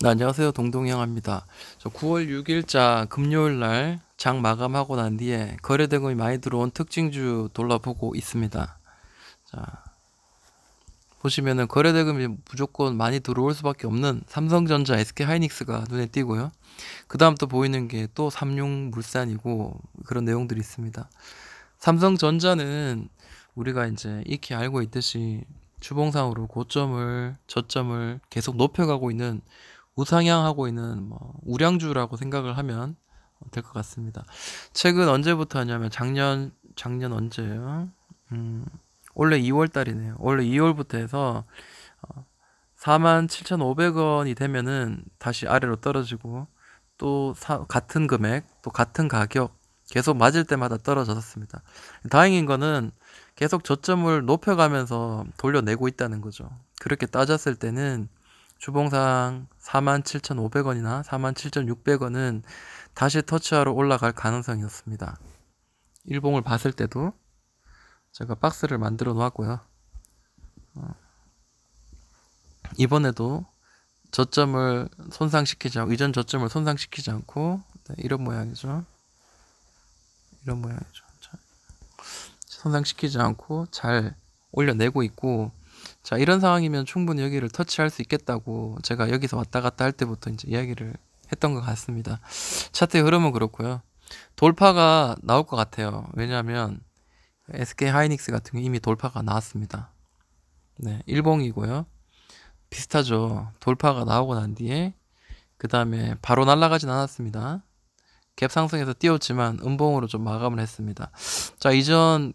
네, 안녕하세요. 동동영입니다. 저 9월 6일자 금요일 날 장 마감하고 난 뒤에 거래 대금이 많이 들어온 특징주 돌아보고 있습니다. 자, 보시면은 거래 대금이 무조건 많이 들어올 수밖에 없는 삼성전자, SK하이닉스가 눈에 띄고요. 그 다음 또 보이는 게 또 삼육물산이고 그런 내용들이 있습니다. 삼성전자는 우리가 이제 익히 알고 있듯이 주봉상으로 고점을, 저점을 계속 높여가고 있는 우상향하고 있는 뭐 우량주라고 생각을 하면 될 것 같습니다. 최근 언제부터 하냐면 작년 언제예요? 음, 원래 2월 달이네요. 원래 2월부터 해서 47,500원이 되면은 다시 아래로 떨어지고 또 같은 금액, 또 같은 가격 계속 맞을 때마다 떨어졌습니다. 다행인 거는 계속 저점을 높여가면서 돌려내고 있다는 거죠. 그렇게 따졌을 때는 주봉상 47,500원이나 47,600원은 다시 터치하러 올라갈 가능성이 없습니다. 일봉을 봤을 때도 제가 박스를 만들어 놓았고요. 이번에도 저점을 손상시키지 않고, 이전 저점을 손상시키지 않고, 네, 이런 모양이죠. 이런 모양이죠. 자, 손상시키지 않고 잘 올려내고 있고, 자, 이런 상황이면 충분히 여기를 터치할 수 있겠다고 제가 여기서 왔다 갔다 할 때부터 이제 이야기를 했던 것 같습니다. 차트의 흐름은 그렇고요. 돌파가 나올 것 같아요. 왜냐하면 SK 하이닉스 같은 게 이미 돌파가 나왔습니다. 네, 일봉이고요. 비슷하죠. 돌파가 나오고 난 뒤에 그 다음에 바로 날아가진 않았습니다. 갭 상승해서 띄웠지만 음봉으로 좀 마감을 했습니다. 자, 이전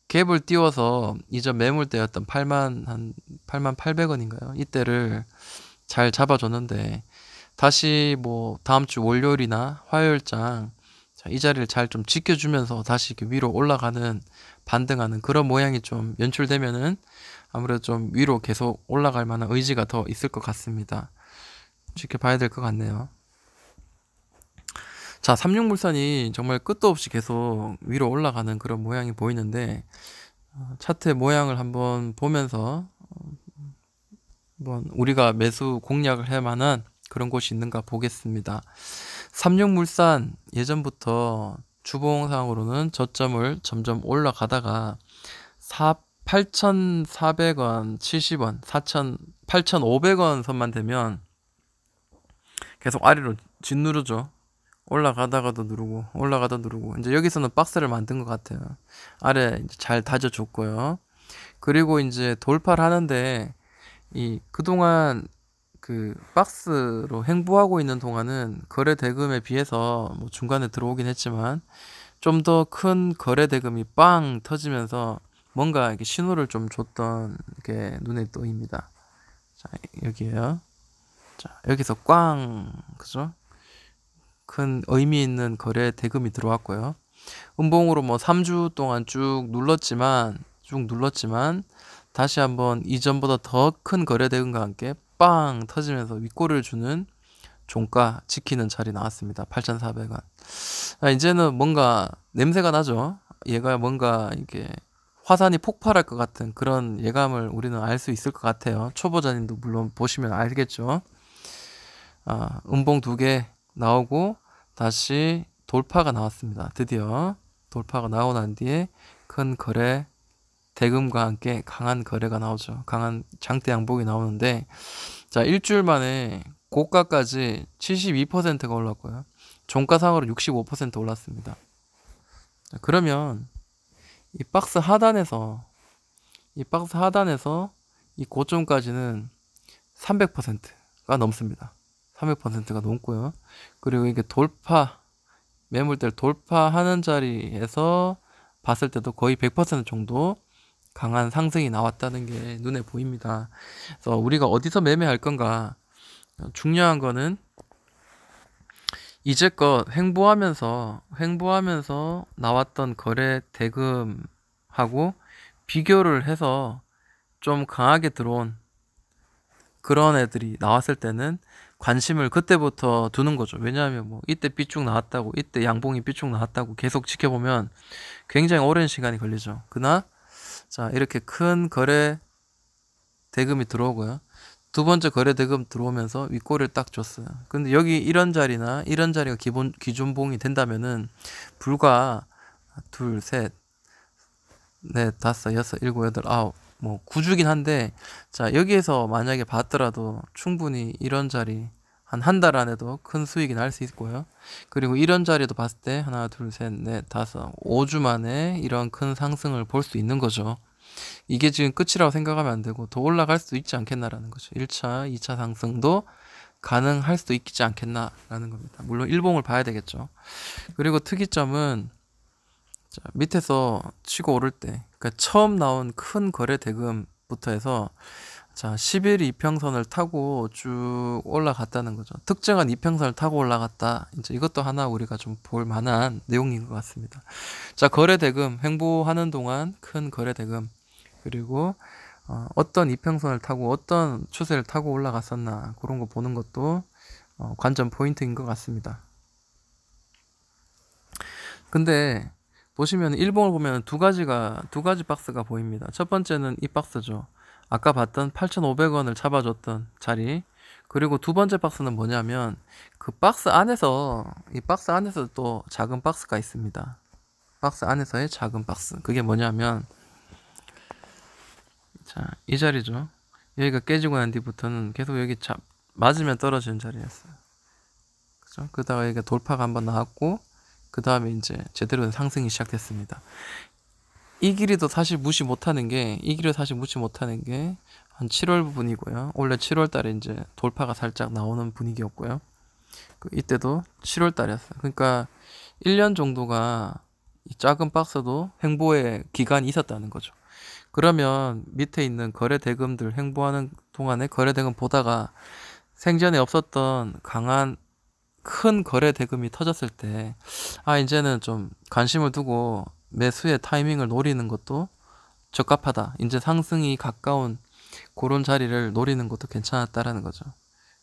갭을 띄워서 이전 매물대였던 8만 800원인가요? 이때를 잘 잡아줬는데 다시 뭐 다음 주 월요일이나 화요일장 이 자리를 잘 좀 지켜주면서 다시 이렇게 위로 올라가는 반등하는 그런 모양이 좀 연출되면은 아무래도 좀 위로 계속 올라갈 만한 의지가 더 있을 것 같습니다. 지켜봐야 될 것 같네요. 자, 삼육물산이 정말 끝도 없이 계속 위로 올라가는 그런 모양이 보이는데 차트의 모양을 한번 보면서 한번 우리가 매수 공략을 할 만한 그런 곳이 있는가 보겠습니다. 삼육물산 예전부터 주봉상으로는 저점을 점점 올라가다가 8,400원, 70원, 8,500원 선만 되면 계속 아래로 짓누르죠. 올라가다가도 누르고 올라가다 누르고 이제 여기서는 박스를 만든 것 같아요. 아래 이제 잘 다져줬고요. 그리고 이제 돌파를 하는데 이 그동안 그 박스로 횡보하고 있는 동안은 거래 대금에 비해서 뭐 중간에 들어오긴 했지만 좀 더 큰 거래 대금이 빵 터지면서 뭔가 이렇게 신호를 좀 줬던 게 눈에 띄입니다. 자, 여기에요. 자, 여기서 꽝, 그죠? 큰 의미 있는 거래 대금이 들어왔고요. 음봉으로 뭐 3주 동안 쭉 눌렀지만 다시 한번 이전보다 더 큰 거래 대금과 함께 빵 터지면서 윗골을 주는 종가 지키는 자리 나왔습니다. 8,400원. 아, 이제는 뭔가 냄새가 나죠. 얘가 뭔가 이게 화산이 폭발할 것 같은 그런 예감을 우리는 알 수 있을 것 같아요. 초보자님도 물론 보시면 알겠죠. 음봉 두 개 나오고 다시 돌파가 나왔습니다. 드디어 돌파가 나오고 난 뒤에 큰 거래 대금과 함께 강한 거래가 나오죠. 강한 장대 양봉이 나오는데 자, 일주일 만에 고가까지 72%가 올랐고요. 종가상으로 65% 올랐습니다. 자, 그러면 이 박스 하단에서 이 고점까지는 300%가 넘습니다. 300%가 넘고요. 그리고 이게 매물대를 돌파하는 자리에서 봤을 때도 거의 100% 정도 강한 상승이 나왔다는 게 눈에 보입니다. 그래서 우리가 어디서 매매할 건가? 중요한 거는 이제껏 횡보하면서 나왔던 거래 대금하고 비교를 해서 좀 강하게 들어온 그런 애들이 나왔을 때는 관심을 그때부터 두는 거죠. 왜냐하면 뭐 이때 삐쭉 나왔다고, 이때 양봉이 삐쭉 나왔다고 계속 지켜보면 굉장히 오랜 시간이 걸리죠. 그러나 자, 이렇게 큰 거래 대금이 들어오고요. 두 번째 거래 대금 들어오면서 윗꼬리를 딱 줬어요. 근데 여기 이런 자리나 이런 자리가 기존봉이 된다면은 불과 둘, 셋, 넷, 다섯, 여섯, 일곱, 여덟, 아홉, 뭐 구주긴 한데, 자 여기에서 만약에 봤더라도 충분히 이런 자리 한 달 안에도 큰 수익이 날 수 있고요. 그리고 이런 자리도 봤을 때 하나, 둘, 셋, 넷, 다섯, 5주 만에 이런 큰 상승을 볼 수 있는 거죠. 이게 지금 끝이라고 생각하면 안 되고 더 올라갈 수도 있지 않겠나라는 거죠. 1차, 2차 상승도 가능할 수도 있지 않겠나라는 겁니다. 물론 일봉을 봐야 되겠죠. 그리고 특이점은 자, 밑에서 치고 오를 때, 그러니까 처음 나온 큰 거래 대금부터 해서 자, 10일 이평선을 타고 쭉 올라갔다는 거죠. 특정한 이평선을 타고 올라갔다. 이제 이것도 하나 우리가 좀 볼 만한 내용인 것 같습니다. 자, 거래 대금, 횡보하는 동안 큰 거래 대금, 그리고 어떤 이평선을 타고 어떤 추세를 타고 올라갔었나 그런 거 보는 것도 관전 포인트인 것 같습니다. 근데 보시면 일봉을 보면 두 가지 박스가 보입니다. 첫 번째는 이 박스죠. 아까 봤던 8,500원을 잡아줬던 자리. 그리고 두 번째 박스는 뭐냐면 그 박스 안에서 이 박스 안에서 또 작은 박스가 있습니다. 박스 안에서의 작은 박스. 그게 뭐냐면 자, 이 자리죠. 여기가 깨지고 난 뒤부터는 계속 여기 맞으면 떨어지는 자리였어요. 그죠? 그러다가 여기가 돌파가 한번 나왔고 그 다음에 이제 제대로 된 상승이 시작됐습니다. 이 길이도 사실 무시 못하는 게 한 7월 부분이고요. 원래 7월 달에 이제 돌파가 살짝 나오는 분위기였고요. 이때도 7월 달이었어요. 그러니까 1년 정도가 이 작은 박스도 횡보의 기간이 있었다는 거죠. 그러면 밑에 있는 거래 대금들 횡보하는 동안에 거래 대금 보다가 생전에 없었던 강한 큰 거래 대금이 터졌을 때, 이제는 좀 관심을 두고 매수의 타이밍을 노리는 것도 적합하다. 이제 상승이 가까운 그런 자리를 노리는 것도 괜찮았다라는 거죠.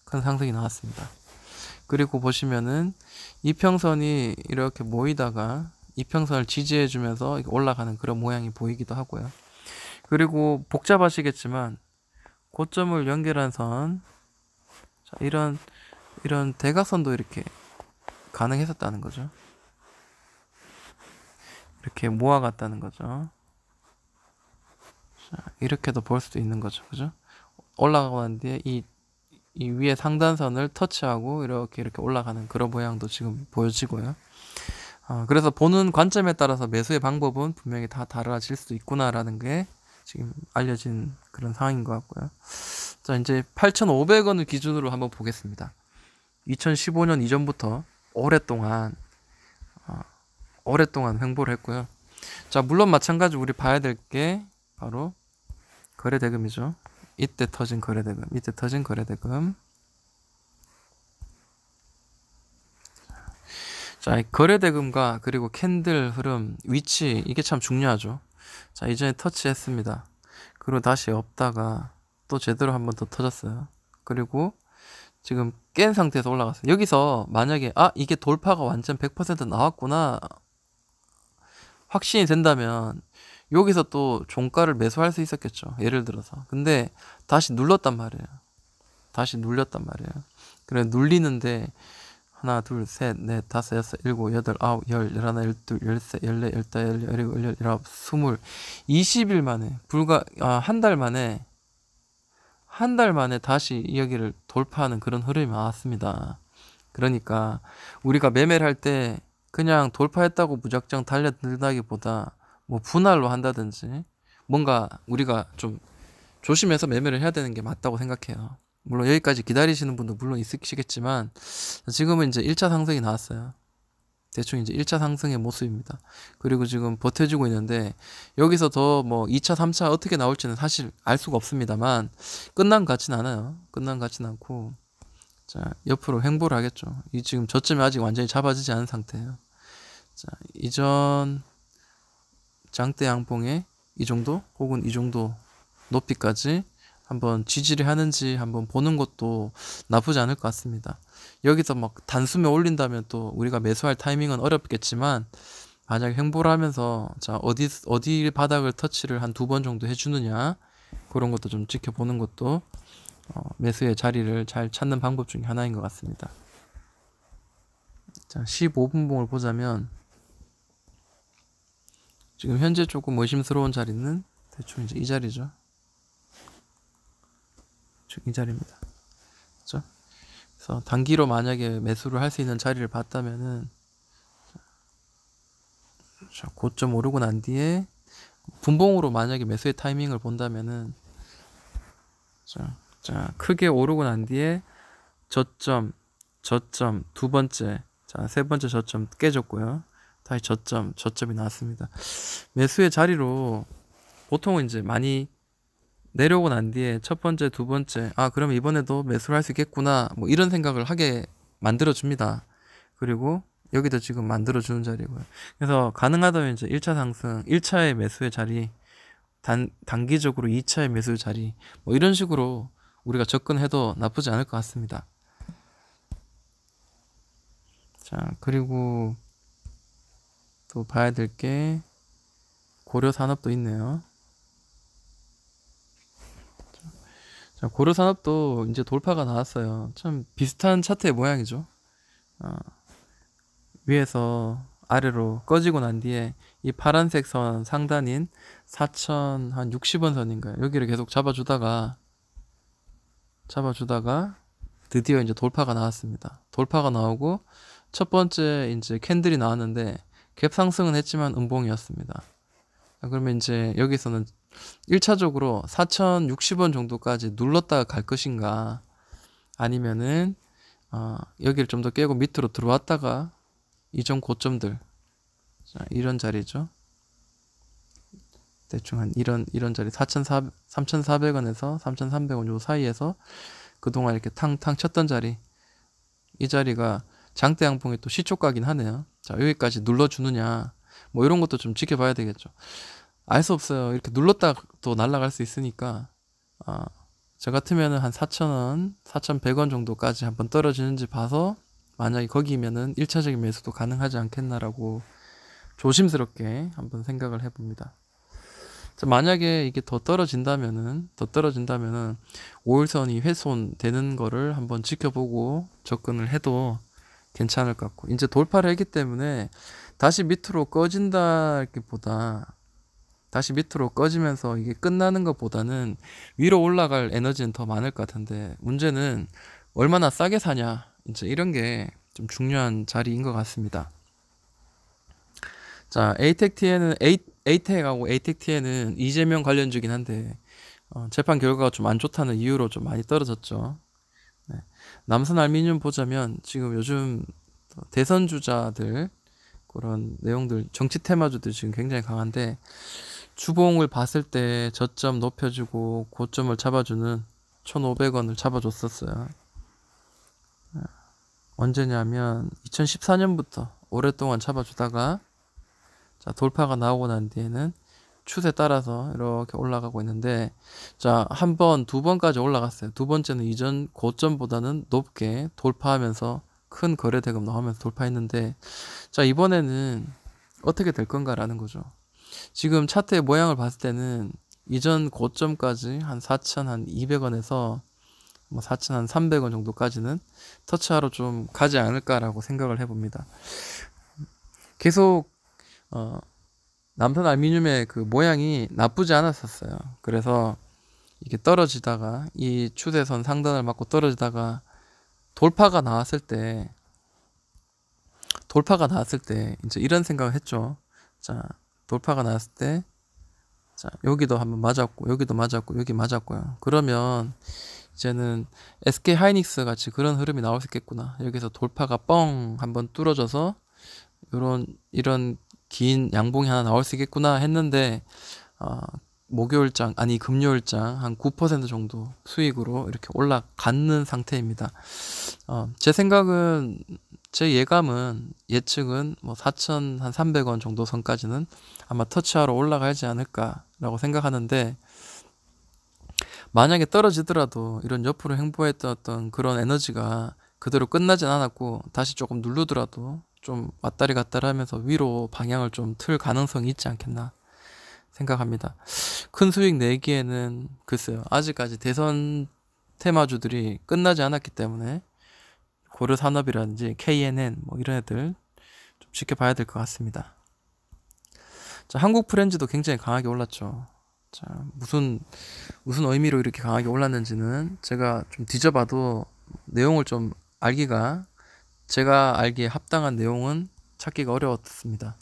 큰 상승이 나왔습니다. 그리고 보시면은 이평선이 이렇게 모이다가 이평선을 지지해주면서 올라가는 그런 모양이 보이기도 하고요. 그리고 복잡하시겠지만 고점을 연결한 선, 자, 이런 대각선도 이렇게 가능했었다는 거죠. 이렇게 모아갔다는 거죠. 자, 이렇게도 볼 수도 있는 거죠. 그죠? 올라가고 난 뒤에 이 위에 상단선을 터치하고 이렇게 올라가는 그런 모양도 지금 보여지고요. 그래서 보는 관점에 따라서 매수의 방법은 분명히 다 달라질 수도 있구나라는 게 지금 알려진 그런 상황인 것 같고요. 자, 이제 8,500원을 기준으로 한번 보겠습니다. 2015년 이전부터 오랫동안 횡보를 했고요. 자, 물론 마찬가지로 우리 봐야 될 게 바로 거래 대금이죠. 이때 터진 거래 대금. 자, 거래 대금과 그리고 캔들 흐름, 위치, 이게 참 중요하죠. 자, 이전에 터치했습니다. 그리고 다시 없다가 또 제대로 한번 더 터졌어요. 그리고 지금 깬 상태에서 올라갔어요. 여기서 만약에 이게 돌파가 완전 100% 나왔구나 확신이 된다면 여기서 또 종가를 매수할 수 있었겠죠. 예를 들어서. 근데 다시 눌렀단 말이에요. 그래 눌리는데 하나, 둘, 셋, 넷, 다섯, 여섯, 일곱, 여덟, 아홉, 열, 열하나, 열둘, 열세, 열네, 열다섯, 열일곱, 열아홉, 스물, 20일 만에 불과 한 달 만에 다시 여기를 돌파하는 그런 흐름이 나왔습니다. 그러니까 우리가 매매를 할 때 그냥 돌파했다고 무작정 달려들다기보다 뭐 분할로 한다든지 뭔가 우리가 좀 조심해서 매매를 해야 되는 게 맞다고 생각해요. 물론 여기까지 기다리시는 분도 물론 있으시겠지만 지금은 이제 1차 상승이 나왔어요. 대충 이제 1차 상승의 모습입니다. 그리고 지금 버텨주고 있는데 여기서 더 뭐 2차, 3차 어떻게 나올지는 사실 알 수가 없습니다만 끝난 것 같진 않아요. 끝난 것 같진 않고 자, 옆으로 횡보를 하겠죠. 이 지금 저점이 아직 완전히 잡아지지 않은 상태예요. 자, 이전 장대 양봉에 이 정도 혹은 이 정도 높이까지 한번 지지를 하는지 한번 보는 것도 나쁘지 않을 것 같습니다. 여기서 막 단숨에 올린다면 또 우리가 매수할 타이밍은 어렵겠지만 만약에 횡보를 하면서 자 어디 바닥을 터치를 한 2번 정도 해주느냐 그런 것도 좀 지켜보는 것도 매수의 자리를 잘 찾는 방법 중에 하나인 것 같습니다. 자, 15분봉을 보자면 지금 현재 조금 의심스러운 자리는 대충 이제 이 자리죠. 이 자리입니다. 그렇죠? 그래서 단기로 만약에 매수를 할 수 있는 자리를 봤다면은 자, 고점 오르고 난 뒤에 분봉으로 만약에 매수의 타이밍을 본다면은 자, 크게 오르고 난 뒤에 저점 두 번째, 자, 세 번째 저점 깨졌고요. 다시 저점이 나왔습니다. 매수의 자리로 보통은 이제 많이 내려오고 난 뒤에 첫 번째, 두 번째, 그럼 이번에도 매수를 할 수 있겠구나, 뭐 이런 생각을 하게 만들어줍니다. 그리고 여기도 지금 만들어주는 자리고요. 그래서 가능하다면 이제 1차 상승, 1차의 매수의 자리, 단기적으로 2차의 매수 자리, 뭐 이런 식으로 우리가 접근해도 나쁘지 않을 것 같습니다. 자, 그리고 또 봐야 될 게 고려산업도 있네요. 자, 고려산업도 이제 돌파가 나왔어요. 참 비슷한 차트의 모양이죠. 위에서 아래로 꺼지고 난 뒤에 이 파란색 선 상단인 4,060원 선인가요? 여기를 계속 잡아주다가 드디어 이제 돌파가 나왔습니다. 돌파가 나오고 첫 번째 이제 캔들이 나왔는데 갭 상승은 했지만 음봉이었습니다. 그러면 이제 여기서는 1차적으로 4,060원 정도까지 눌렀다가 갈 것인가, 아니면은 여기를 좀 더 깨고 밑으로 들어왔다가 이전 고점들, 자, 이런 자리죠. 대충 한 이런 자리 3,400원에서 3,300원 요 사이에서 그동안 이렇게 탕탕 쳤던 자리, 이 자리가 장대 양봉이 또 시초가긴 하네요. 자, 여기까지 눌러주느냐, 뭐 이런 것도 좀 지켜봐야 되겠죠. 알 수 없어요. 이렇게 눌렀다 또 날아갈 수 있으니까 저 같으면은 한 4,000원, 4,100원 정도까지 한번 떨어지는지 봐서 만약에 거기면은 1차적인 매수도 가능하지 않겠나라고 조심스럽게 한번 생각을 해봅니다. 자, 만약에 이게 더 떨어진다면은 5일선이 훼손되는 거를 한번 지켜보고 접근을 해도 괜찮을 것 같고, 이제 돌파를 했기 때문에 다시 밑으로 꺼진다기보다, 다시 밑으로 꺼지면서 이게 끝나는 것보다는 위로 올라갈 에너지는 더 많을 것 같은데, 문제는 얼마나 싸게 사냐, 이제 이런 게 좀 중요한 자리인 것 같습니다. 자, 에이텍하고 에이텍TN은 이재명 관련주긴 한데 재판 결과가 좀 안 좋다는 이유로 좀 많이 떨어졌죠. 네. 남선알미늄 보자면 지금 요즘 대선 주자들 그런 내용들, 정치 테마주들 지금 굉장히 강한데, 주봉을 봤을 때 저점 높여주고 고점을 잡아주는 1,500원을 잡아줬었어요. 언제냐면 2014년부터 오랫동안 잡아주다가 자, 돌파가 나오고 난 뒤에는 추세 따라서 이렇게 올라가고 있는데, 자, 한 번, 두 번까지 올라갔어요. 두 번째는 이전 고점보다는 높게 돌파하면서 큰 거래 대금 나오면서 돌파했는데, 자, 이번에는 어떻게 될 건가라는 거죠. 지금 차트의 모양을 봤을 때는 이전 고점까지 한 4,200원에서 뭐 4,300원 정도까지는 터치하러 좀 가지 않을까라고 생각을 해봅니다. 계속 남선 알미늄의 그 모양이 나쁘지 않았었어요. 그래서 이게 떨어지다가 이 추세선 상단을 맞고 떨어지다가 돌파가 나왔을 때 이제 이런 생각을 했죠. 자, 돌파가 나왔을 때, 자, 여기도 한번 맞았고 여기도 맞았고 여기 맞았고요. 그러면 이제는 SK 하이닉스 같이 그런 흐름이 나올 수 있겠구나. 여기서 돌파가 뻥 한번 뚫어져서 이런 긴 양봉이 하나 나올 수 있겠구나 했는데 금요일장 한 9% 정도 수익으로 이렇게 올라가는 상태입니다. 제 예측은 뭐 4,300원 정도 선까지는 아마 터치하러 올라가지 않을까라고 생각하는데, 만약에 떨어지더라도 이런 옆으로 횡보했던 어떤 그런 에너지가 그대로 끝나진 않았고 다시 조금 누르더라도 좀 왔다리 갔다리 하면서 위로 방향을 좀 틀 가능성이 있지 않겠나 생각합니다. 큰 수익 내기에는 글쎄요, 아직까지 대선 테마주들이 끝나지 않았기 때문에 고려산업이라든지 KNN 뭐 이런 애들 좀 지켜봐야 될 것 같습니다. 자, 한국 프렌즈도 굉장히 강하게 올랐죠. 자, 무슨 의미로 이렇게 강하게 올랐는지는 제가 좀 뒤져봐도 내용을 좀 알기가, 제가 알기에 합당한 내용은 찾기가 어려웠습니다.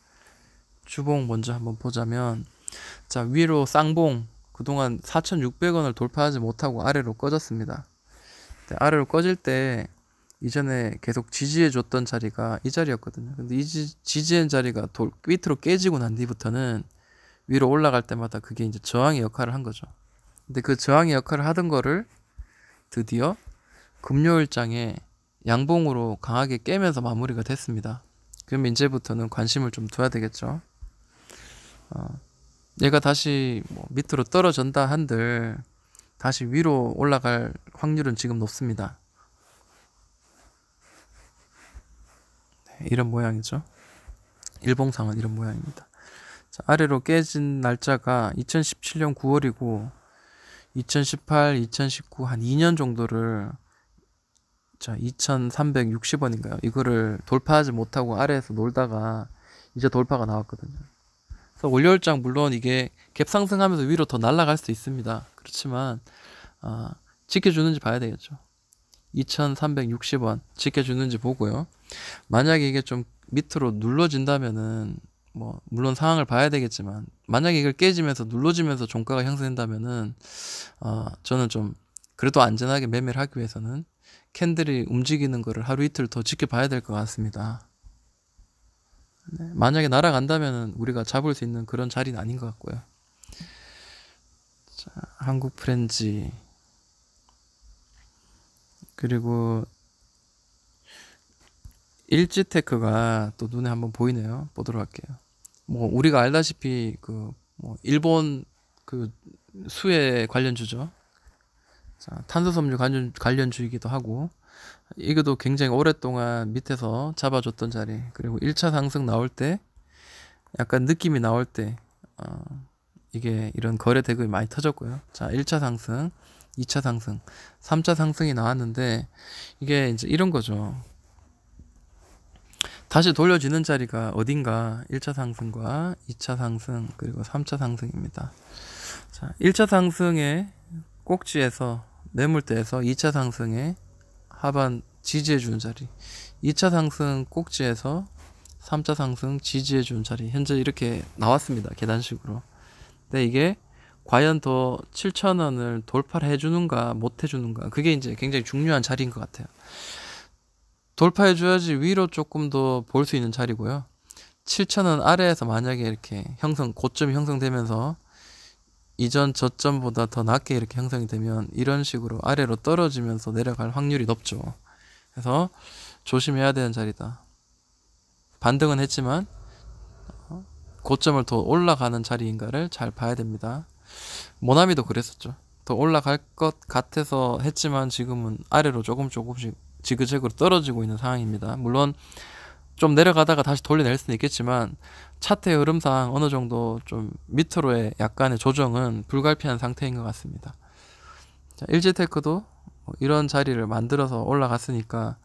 주봉 먼저 한번 보자면, 자, 위로 쌍봉 그동안 4,600원을 돌파하지 못하고 아래로 꺼졌습니다. 아래로 꺼질 때 이전에 계속 지지해줬던 자리가 이 자리였거든요. 근데 이 지지한 자리가 밑으로 깨지고 난 뒤부터는 위로 올라갈 때마다 그게 이제 저항의 역할을 한 거죠. 근데 그 저항의 역할을 하던 거를 드디어 금요일장에 양봉으로 강하게 깨면서 마무리가 됐습니다. 그럼 이제부터는 관심을 좀 둬야 되겠죠. 얘가 다시 뭐 밑으로 떨어진다 한들 다시 위로 올라갈 확률은 지금 높습니다. 네, 이런 모양이죠. 일봉상은 이런 모양입니다. 자, 아래로 깨진 날짜가 2017년 9월이고 2018, 2019 한 2년 정도를, 자, 2,360원인가요? 이거를 돌파하지 못하고 아래에서 놀다가 이제 돌파가 나왔거든요. 그래서 월요일장 물론 이게 갭 상승하면서 위로 더 날아갈 수도 있습니다. 그렇지만 지켜주는지 봐야 되겠죠. 2,360원 지켜주는지 보고요. 만약에 이게 좀 밑으로 눌러진다면은 뭐 물론 상황을 봐야 되겠지만, 만약에 이걸 깨지면서 눌러지면서 종가가 형성된다면은 저는 좀 그래도 안전하게 매매를 하기 위해서는 캔들이 움직이는 거를 하루 이틀 더 지켜봐야 될 것 같습니다. 네, 만약에 날아간다면은 우리가 잡을 수 있는 그런 자리는 아닌 것 같고요. 자, 한국 프렌즈 그리고 일지테크가 또 눈에 한번 보이네요. 보도록 할게요. 뭐 우리가 알다시피 뭐 일본 수혜 관련주죠. 자, 탄소섬유 관련주이기도 하고, 이것도 굉장히 오랫동안 밑에서 잡아줬던 자리, 그리고 1차 상승 나올 때 약간 느낌이 나올 때 이게 이런 거래 대금이 많이 터졌고요. 자, 1차 상승, 2차 상승, 3차 상승이 나왔는데 이게 이제 이런 거죠. 다시 돌려지는 자리가 어딘가 1차 상승과 2차 상승 그리고 3차 상승입니다. 자, 1차 상승의 꼭지에서 매물대에서 2차 상승의 하반 지지해주는 자리, 2차 상승 꼭지에서 3차 상승 지지해주는 자리, 현재 이렇게 나왔습니다. 계단식으로. 근데 이게 과연 더 7,000원을 돌파를 해주는가 못 해주는가, 그게 이제 굉장히 중요한 자리인 것 같아요. 돌파해줘야지 위로 조금 더 볼 수 있는 자리고요. 7,000원 아래에서 만약에 이렇게 고점이 형성되면서 이전 저점보다 더 낮게 이렇게 형성이 되면 이런 식으로 아래로 떨어지면서 내려갈 확률이 높죠. 그래서 조심해야 되는 자리다. 반등은 했지만 고점을 더 올라가는 자리인가를 잘 봐야 됩니다. 모나미도 그랬었죠. 더 올라갈 것 같아서 했지만 지금은 아래로 조금씩 지그재그로 떨어지고 있는 상황입니다. 물론 좀 내려가다가 다시 돌려낼 수는 있겠지만 차트의 흐름상 어느 정도 좀 밑으로의 약간의 조정은 불가피한 상태인 것 같습니다. 자, 일제테크도 이런 자리를 만들어서 올라갔으니까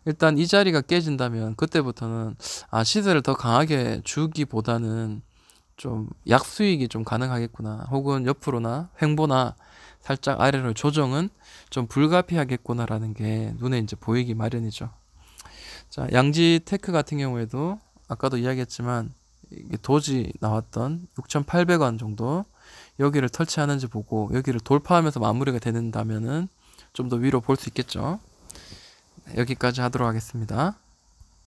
일단 이 자리가 깨진다면 그때부터는 시세를 더 강하게 주기보다는 좀 약수익이 좀 가능하겠구나, 혹은 옆으로나 횡보나 살짝 아래로 조정은 좀 불가피하겠구나라는 게 눈에 이제 보이기 마련이죠. 자, 양지테크 같은 경우에도 아까도 이야기했지만 이게 도지 나왔던 6,800원 정도 여기를 터치하는지 보고 여기를 돌파하면서 마무리가 된다면은 좀 더 위로 볼 수 있겠죠. 여기까지 하도록 하겠습니다.